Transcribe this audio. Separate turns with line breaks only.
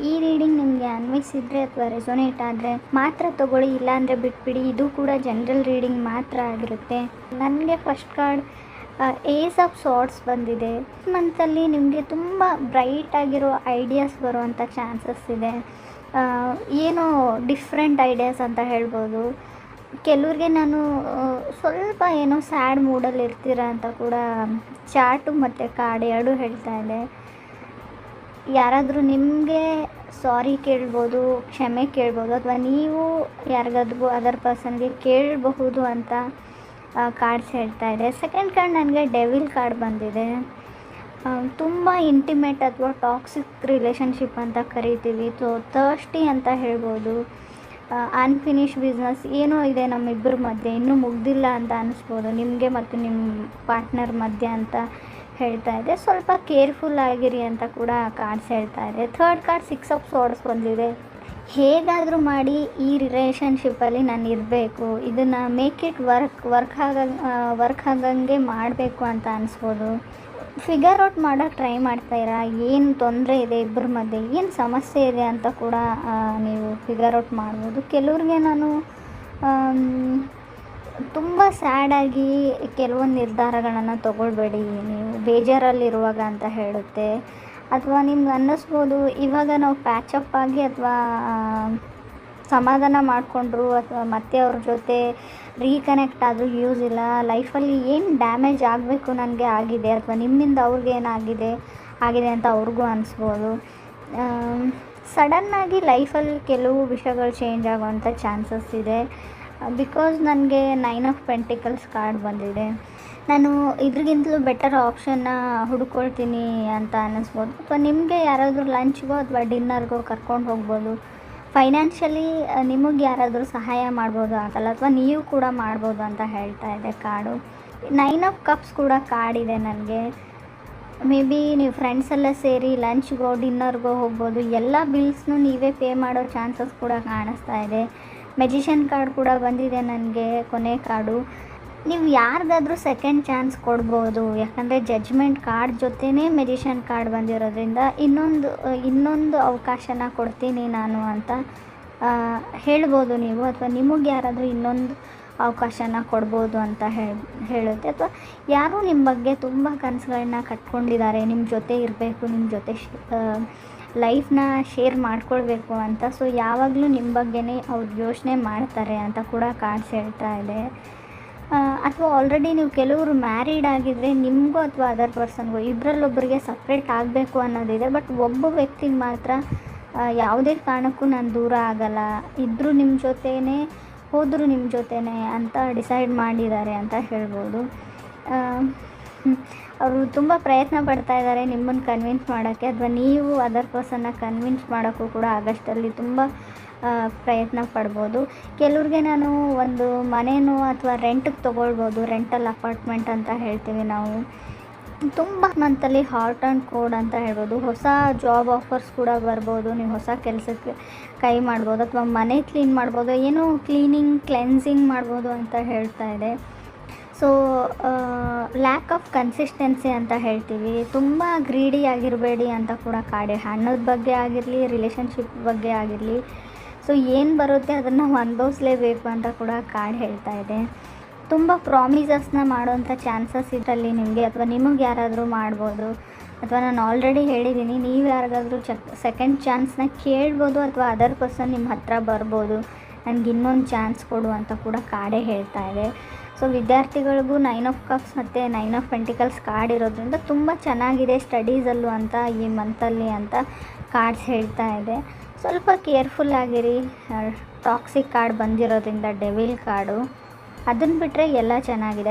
ಈ ರೀಡಿಂಗ್ ನಿಮಗೆ ಅನ್ವಯಿಸಿದರೆ ಅಥವಾ ರೆಸೊನೇಟ್ ಆದರೆ ಮಾತ್ರ ತೊಗೊಳ್ಳಿ, ಇಲ್ಲಾಂದರೆ ಬಿಟ್ಬಿಡಿ. ಇದು ಕೂಡ ಜನರಲ್ ರೀಡಿಂಗ್ ಮಾತ್ರ ಆಗಿರುತ್ತೆ. ನನಗೆ first card ace of swords ಬಂದಿದೆ. ಮಂತಲ್ಲಿ ನಿಮಗೆ ತುಂಬ ಬ್ರೈಟ್ ಆಗಿರೋ ಐಡಿಯಾಸ್ ಬರುವಂಥ ಚಾನ್ಸಸ್ ಇದೆ. ಏನೋ ಡಿಫ್ರೆಂಟ್ ಐಡಿಯಾಸ್ ಅಂತ ಹೇಳ್ಬೋದು. ಕೆಲವ್ರಿಗೆ ನಾನು ಸ್ವಲ್ಪ ಏನೋ ಸ್ಯಾಡ್ ಮೂಡಲ್ಲಿ ಇರ್ತೀರ ಅಂತ ಕೂಡ ಚಾರ್ಟು ಮತ್ತು ಕಾರ್ಡ್ ಎರಡೂ ಹೇಳ್ತಾ ಇದೆ. ಯಾರಾದರೂ ನಿಮಗೆ ಸಾರಿ ಕೇಳ್ಬೋದು, ಕ್ಷಮೆ ಕೇಳ್ಬೋದು, ಅಥವಾ ನೀವು ಯಾರಿಗಾದ್ರೂ ಅದರ್ ಪರ್ಸನ್ಗೆ ಕೇಳಬಹುದು ಅಂತ ಕಾರ್ಡ್ಸ್ ಹೇಳ್ತಾ ಇದೆ. ಸೆಕೆಂಡ್ ಕಾರ್ಡ್ ನನಗೆ ಡೆವಿಲ್ ಕಾರ್ಡ್ ಬಂದಿದೆ. ತುಂಬ ಇಂಟಿಮೇಟ್ ಅಥವಾ ಟಾಕ್ಸಿಕ್ ರಿಲೇಷನ್ಶಿಪ್ ಅಂತ ಕರಿತೀವಿ. ಥರ್ಸ್ಟಿ ಅಂತ ಹೇಳ್ಬೋದು. ಅನ್ಫಿನಿಶ್ ಬಿಸ್ನೆಸ್ ಏನೋ ಇದೆ ನಮ್ಮಿಬ್ಬರ ಮಧ್ಯೆ, ಇನ್ನೂ ಮುಗ್ದಿಲ್ಲ ಅಂತ ಅನ್ನಿಸ್ಬೋದು ನಿಮಗೆ ಮತ್ತು ನಿಮ್ಮ ಪಾರ್ಟ್ನರ್ ಮಧ್ಯೆ ಅಂತ ಹೇಳ್ತಾ ಇದೆ. ಸ್ವಲ್ಪ ಕೇರ್ಫುಲ್ ಆಗಿರಿ ಅಂತ ಕೂಡ ಕಾರ್ಡ್ಸ್ ಹೇಳ್ತಾ ಇದೆ. ಥರ್ಡ್ ಕಾರ್ಡ್ 6 ಆಫ್ ಸಾರ್ಡ್ಸ್ ಬಂದಿದೆ. ಹೇಗಾದರೂ ಮಾಡಿ ಈ ರಿಲೇಷನ್ಶಿಪ್ಪಲ್ಲಿ ನಾನು ಇರಬೇಕು, ಇದನ್ನು ಮೇಕ್ ಇಟ್ ವರ್ಕ್ ಆಗಂಗೆ ಮಾಡಬೇಕು ಅಂತ ಅನಿಸ್ಬೋದು. ಫಿಗರ್ ಔಟ್ ಮಾಡೋಕ್ಕೆ ಟ್ರೈ ಮಾಡ್ತಾಯಿರಾ, ಏನು ತೊಂದರೆ ಇದೆ ಇಬ್ಬರ ಮಧ್ಯೆ, ಏನು ಸಮಸ್ಯೆ ಇದೆ ಅಂತ ಕೂಡ ನೀವು ಫಿಗರ್ ಔಟ್ ಮಾಡ್ಬೋದು. ಕೆಲವ್ರಿಗೆ ನಾನು ತುಂಬ ಸ್ಯಾಡಾಗಿ ಕೆಲವೊಂದು ನಿರ್ಧಾರಗಳನ್ನು ತೊಗೊಳ್ಬೇಡಿ, ನೀವು ಬೇಜಾರಲ್ಲಿರುವಾಗ ಅಂತ ಹೇಳುತ್ತೆ. ಅಥವಾ ನಿಮ್ಗೆ ಅನ್ನಿಸ್ಬೋದು ಇವಾಗ ನಾವು ಪ್ಯಾಚಪ್ ಆಗಿ ಅಥವಾ ಸಮಾಧಾನ ಮಾಡಿಕೊಂಡ್ರು ಅಥವಾ ಮತ್ತೆ ಅವ್ರ ಜೊತೆ ರೀಕನೆಕ್ಟ್ ಆದರೂ ಯೂಸ್ ಇಲ್ಲ. ಲೈಫಲ್ಲಿ ಏನು ಡ್ಯಾಮೇಜ್ ಆಗಬೇಕು ನನಗೆ ಆಗಿದೆ, ಅಥವಾ ನಿಮ್ಮಿಂದ ಅವ್ರಿಗೆ ಏನಾಗಿದೆ ಅಂತ ಅವ್ರಿಗೂ ಅನಿಸ್ಬೋದು. ಸಡನ್ನಾಗಿ ಲೈಫಲ್ಲಿ ಕೆಲವು ವಿಷಯಗಳು ಚೇಂಜ್ ಆಗೋವಂಥ ಚಾನ್ಸಸ್ ಇದೆ. ಬಿಕಾಸ್ ನನಗೆ 9 ಆಫ್ ಪೆಂಟಿಕಲ್ಸ್ ಕಾರ್ಡ್ ಬಂದಿದೆ. ನಾನು ಇದ್ರಿಗಿಂತಲೂ ಬೆಟರ್ ಆಪ್ಷನ್ನ ಹುಡ್ಕೊಳ್ತೀನಿ ಅಂತ ಅನ್ನಿಸ್ಬೋದು. ಅಥವಾ ನಿಮಗೆ ಯಾರಾದರೂ ಲಂಚ್ಗೋ ಅಥವಾ ಡಿನ್ನರ್ಗೋ ಕರ್ಕೊಂಡು ಹೋಗ್ಬೋದು. ಫೈನಾನ್ಷಿಯಲಿ ನಿಮಗೆ ಯಾರಾದರೂ ಸಹಾಯ ಮಾಡ್ಬೋದು ಆಗಲ್ಲ, ಅಥವಾ ನೀವು ಕೂಡ ಮಾಡ್ಬೋದು ಅಂತ ಹೇಳ್ತಾ ಇದೆ ಕಾರ್ಡು. 9 ಆಫ್ ಕಪ್ಸ್ ಕೂಡ ಕಾರ್ಡ್ ಇದೆ ನನಗೆ. ಮೇ ಬಿ ನೀವು ಫ್ರೆಂಡ್ಸ್ ಎಲ್ಲ ಸೇರಿ ಲಂಚ್ಗೋ ಡಿನ್ನರ್ಗೋ ಹೋಗ್ಬೋದು. ಎಲ್ಲ ಬಿಲ್ಸ್ನೂ ನೀವೇ ಪೇ ಮಾಡೋ ಚಾನ್ಸಸ್ ಕೂಡ ಕಾಣಿಸ್ತಾ ಇದೆ. ಮೆಜಿಷಿಯನ್ ಕಾರ್ಡ್ ಕೂಡ ಬಂದಿದೆ ನನಗೆ, ಕೊನೆ ಕಾರ್ಡು. ನೀವು ಯಾರಿಗಾದ್ರೂ ಸೆಕೆಂಡ್ ಚಾನ್ಸ್ ಕೊಡ್ಬೋದು, ಯಾಕಂದರೆ ಜಡ್ಜ್ಮೆಂಟ್ ಕಾರ್ಡ್ ಜೊತೆನೇ ಮೆಜಿಷಿಯನ್ ಕಾರ್ಡ್ ಬಂದಿರೋದ್ರಿಂದ ಇನ್ನೊಂದು ಅವಕಾಶನ ಕೊಡ್ತೀನಿ ನಾನು ಅಂತ ಹೇಳ್ಬೋದು ನೀವು. ಅಥವಾ ನಿಮಗೆ ಯಾರಾದರೂ ಇನ್ನೊಂದು ಅವಕಾಶನ ಕೊಡ್ಬೋದು ಅಂತ ಹೇಳುತ್ತೆ. ಅಥವಾ ಯಾರೂ ನಿಮ್ಮ ಬಗ್ಗೆ ತುಂಬ ಕನಸುಗಳನ್ನ ಕಟ್ಕೊಂಡಿದ್ದಾರೆ, ನಿಮ್ಮ ಜೊತೆ ಇರಬೇಕು, ನಿಮ್ಮ ಜೊತೆ ಲೈಫ್ನ ಶೇರ್ ಮಾಡ್ಕೊಳ್ಬೇಕು ಅಂತ. ಸೊ ಯಾವಾಗಲೂ ನಿಮ್ಮ ಬಗ್ಗೆನೇ ಅವ್ರು ಯೋಚನೆ ಮಾಡ್ತಾರೆ ಅಂತ ಕೂಡ ಕಾರ್ಡ್ಸ್ ಹೇಳ್ತಾ ಇದೆ. ಅಥವಾ ಆಲ್ರೆಡಿ ನೀವು ಕೆಲವರು ಮ್ಯಾರಿಡ್ ಆಗಿದ್ದರೆ ನಿಮಗೂ ಅಥವಾ ಅದರ್ ಪರ್ಸನ್ಗೂ ಇಬ್ಬರಲ್ಲೊಬ್ಬರಿಗೆ ಸಪ್ರೇಟ್ ಆಗಬೇಕು ಅನ್ನೋದಿದೆ. ಬಟ್ ಒಬ್ಬ ವ್ಯಕ್ತಿಗೆ ಮಾತ್ರ ಯಾವುದೇ ಕಾರಣಕ್ಕೂ ನಾನು ದೂರ ಆಗಲ್ಲ, ಇದ್ದರೂ ನಿಮ್ಮ ಜೊತೆನೇ ಹೋದರೂ ನಿಮ್ಮ ಜೊತೆನೇ ಅಂತ ಡಿಸೈಡ್ ಮಾಡಿದ್ದಾರೆ ಅಂತ ಹೇಳ್ಬೋದು. ಅವರು ತುಂಬ ಪ್ರಯತ್ನ ಪಡ್ತಾ ಇದ್ದಾರೆ ನಿಮ್ಮನ್ನು ಕನ್ವಿನ್ಸ್ ಮಾಡೋಕ್ಕೆ, ಅಥವಾ ನೀವು ಅದರ್ ಪರ್ಸನ್ನ ಕನ್ವಿನ್ಸ್ ಮಾಡೋಕ್ಕೂ ಕೂಡ ಆಗಸ್ಟಲ್ಲಿ ತುಂಬ ಪ್ರಯತ್ನ ಪಡ್ಬೋದು. ಕೆಲವ್ರಿಗೆ ನಾನು ಒಂದು ಮನೇನೋ ಅಥವಾ ರೆಂಟಿಗೆ ತೊಗೊಳ್ಬೋದು, ರೆಂಟಲ್ ಅಪಾರ್ಟ್ಮೆಂಟ್ ಅಂತ ಹೇಳ್ತೀವಿ ನಾವು. ತುಂಬ ಮಂತಲ್ಲಿ ಹಾಟ್ ಆ್ಯಂಡ್ ಕೋಲ್ಡ್ ಅಂತ ಹೇಳ್ಬೋದು. ಹೊಸ ಜಾಬ್ ಆಫರ್ಸ್ ಕೂಡ ಬರ್ಬೋದು, ನೀವು ಹೊಸ ಕೆಲಸಕ್ಕೆ ಕೈ ಮಾಡ್ಬೋದು, ಅಥವಾ ಮನೆ ಕ್ಲೀನ್ ಮಾಡ್ಬೋದು, ಏನೋ ಕ್ಲೆನ್ಸಿಂಗ್ ಮಾಡ್ಬೋದು ಅಂತ ಹೇಳ್ತಾ ಇದೆ. ಸೊ ಲ್ಯಾಕ್ ಆಫ್ ಕನ್ಸಿಸ್ಟೆನ್ಸಿ ಅಂತ ಹೇಳ್ತೀವಿ. ತುಂಬ ಗ್ರೀಡಿ ಆಗಿರಬೇಡಿ ಅಂತ ಕೂಡ ಕಾಡೆ, ಹಣದ ಬಗ್ಗೆ ಆಗಿರಲಿ, ರಿಲೇಷನ್ಶಿಪ್ ಬಗ್ಗೆ ಆಗಿರಲಿ. ಸೊ ಏನು ಬರುತ್ತೆ ಅದನ್ನು ಅನುಭವಿಸ್ಲೇಬೇಕು ಅಂತ ಕೂಡ ಕಾರ್ಡ್ ಹೇಳ್ತಾ ಇದೆ. ತುಂಬ ಪ್ರಾಮಿಸಸ್ನ ಮಾಡೋವಂಥ ಚಾನ್ಸಸ್ ಇದರಲ್ಲಿ ನಿಮಗೆ, ಅಥವಾ ನಿಮಗೆ ಯಾರಾದರೂ ಮಾಡ್ಬೋದು. ಅಥವಾ ನಾನು ಆಲ್ರೆಡಿ ಹೇಳಿದ್ದೀನಿ, ನೀವು ಯಾರಿಗಾದರೂ ಸೆಕೆಂಡ್ ಚಾನ್ಸ್ನ ಕೇಳ್ಬೋದು, ಅಥವಾ ಅದರ್ ಪರ್ಸನ್ ನಿಮ್ಮ ಹತ್ರ ಬರ್ಬೋದು, ನನಗೆ ಇನ್ನೊಂದು ಚಾನ್ಸ್ ಕೊಡು ಅಂತ ಕೂಡ ಕಾರ್ಡೇ ಹೇಳ್ತಾ ಇದೆ. ಸೊ ವಿದ್ಯಾರ್ಥಿಗಳಿಗೂ 9 ಆಫ್ ಕಪ್ಸ್ ಮತ್ತು 9 ಆಫ್ ಪೆಂಟಿಕಲ್ಸ್ ಕಾರ್ಡ್ ಇರೋದ್ರಿಂದ ತುಂಬ ಚೆನ್ನಾಗಿದೆ ಸ್ಟಡೀಸಲ್ಲೂ ಅಂತ ಈ ಮಂತಲ್ಲಿ ಅಂತ ಕಾರ್ಡ್ಸ್ ಹೇಳ್ತಾ ಇದೆ. ಸ್ವಲ್ಪ ಕೇರ್ಫುಲ್ ಆಗಿರಿ. ಟಾಕ್ಸಿಕ್ ಕಾರ್ಡ್ ಬಂದಿರೋದ್ರಿಂದ ಡೆವಿಲ್ ಕಾರ್ಡು, ಅದನ್ನು ಬಿಟ್ಟರೆ ಎಲ್ಲ ಚೆನ್ನಾಗಿದೆ.